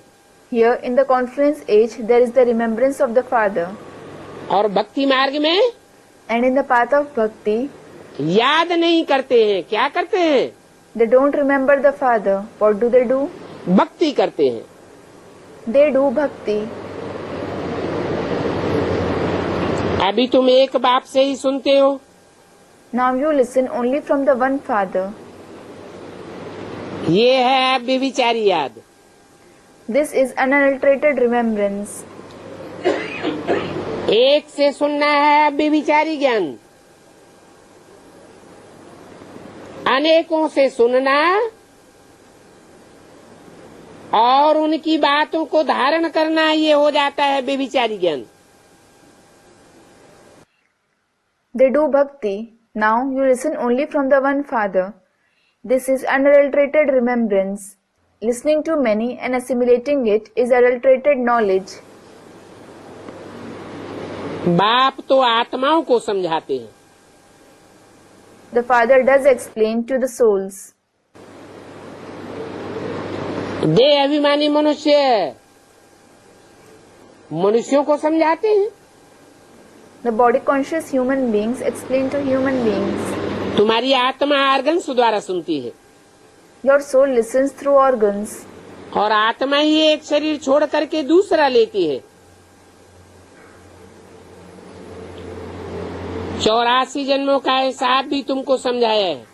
Here in the confluence age, there is the remembrance of the father. और भक्ति मार्ग में And in the path of bhakti, याद नहीं करते हैं। क्या करते हैं? they don't remember the father. What do they do? भक्ति करते हैं। They do bhakti. अभी तुम एक बाप से ही सुनते हो। Now you listen only from the one father. ये है व्यभिचारी याद। This is unadulterated remembrance. एक से सुनना है व्यभिचारी ज्ञान, अनेकों से सुनना और उनकी बातों को धारण करना, ये हो जाता है व्यभिचारी ज्ञान। They do bhakti. Now you listen only from the one father. This is unadulterated remembrance. Listening to many and assimilating it is adulterated knowledge. बाप तो आत्माओं को समझाते हैं। The father does explain to the souls. देह अभिमानी मनुष्य मनुष्यों को समझाते हैं। The body conscious human beings explain to human beings. तुम्हारी आत्मा ऑर्गन्स द्वारा सुनती है Your soul listens through organs. और आत्मा ही एक शरीर छोड़ करके दूसरा लेती है। 84 जन्मों का हिसाब भी तुमको समझाया है।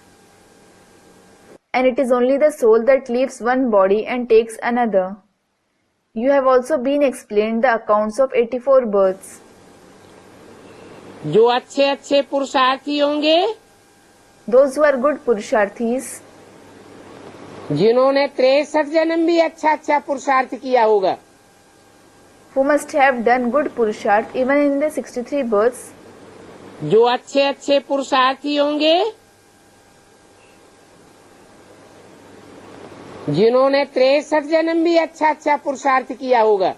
And it is only the soul that leaves one body and takes another. You have also been explained the accounts of 84 births. जो अच्छे अच्छे पुरुषार्थी होंगे, Those who are good Purusharthis, जिन्होंने 63 जन्म भी अच्छा अच्छा पुरुषार्थ किया होगा, who must have done good Purusharth even in the 63 births, जो अच्छे अच्छे पुरुषार्थी होंगे, जिन्होंने 63 जन्म भी अच्छा अच्छा पुरुषार्थ किया होगा,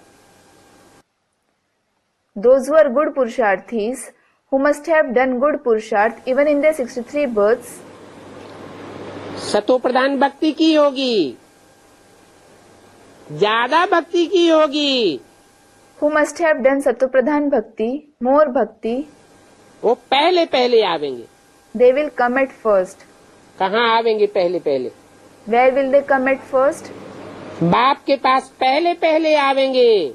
those who are good Purusharthis, who must have done good Purusharth even in their 63 births, सतो प्रधान भक्ति की होगी, ज्यादा भक्ति की होगी, who must have done Satopradhan Bhakti, more Bhakti, वो पहले पहले आवेंगे। they will come at first. कहाँ आवेंगे पहले पहले? Where will they come at first? बाप के पास पहले पहले आवेंगे।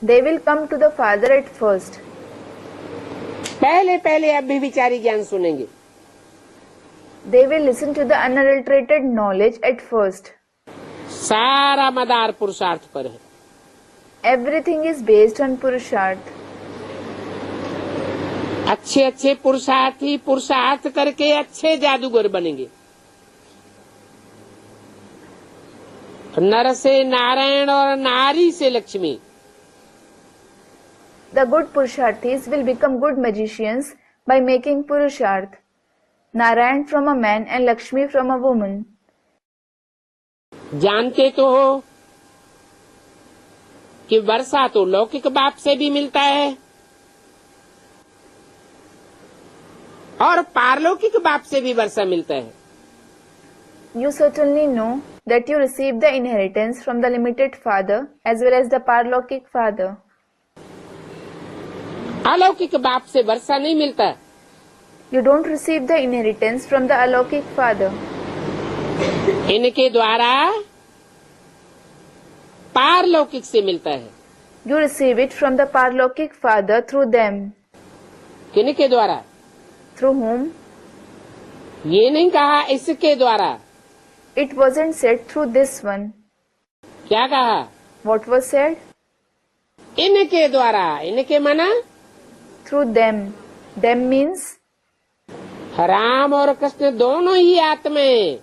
They will come to the father at first. पहले पहले अभिविचारी ज्ञान सुनेंगे। They will listen to the unadulterated knowledge at first. सारा मदार पुरुषार्थ पर है। Everything is based on Purusharth. अच्छे अच्छे पुरुषार्थी पुरुषार्थ करके अच्छे जादूगर बनेंगे। नर से नारायण और नारी से Lakshmi. The good Purusharthis will become good magicians by making Purusharth. Narayan from a man and Lakshmi from a woman. जानते तो हो कि वर्षा तो लौकिक बाप से भी मिलता है और पारलौकिक बाप से भी वर्षा मिलता है. You certainly know that you receive the inheritance from the limited father as well as the parlokik father. अलौकिक बाप से वर्षा नहीं मिलता. You don't receive the inheritance from the alokik father. इनके द्वारा पारलौकिक से मिलता है. You receive it from the parlokik father through them. किनके द्वारा? Through whom? ये नहीं कहा इसके द्वारा. It wasn't said through this one. क्या कहा? What was said? इनके द्वारा. इनके माना Through them. Them means Ram और कृष्ण दोनों ही आत्माएं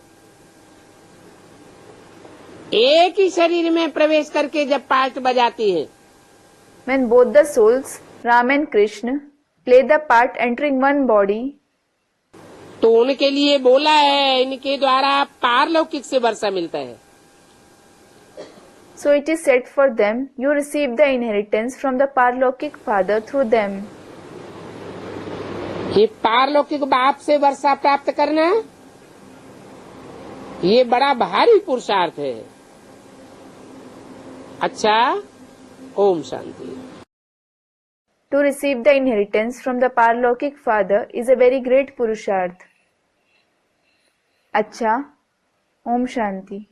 एक ही शरीर में प्रवेश करके जब पार्ट बजाती है, when both the souls, Ram and Krishna, play the part entering one body, तो उनके लिए बोला है इनके द्वारा पारलौकिक से वर्षा मिलता है. so it is said for them, you receive the inheritance from the parlokik father through them. ये पारलौकिक बाप से वर्षा प्राप्त करना ये बड़ा भारी पुरुषार्थ है. अच्छा, Om Shanti. To receive the inheritance from the parlokik father is a very great purusharth. अच्छा, Om Shanti.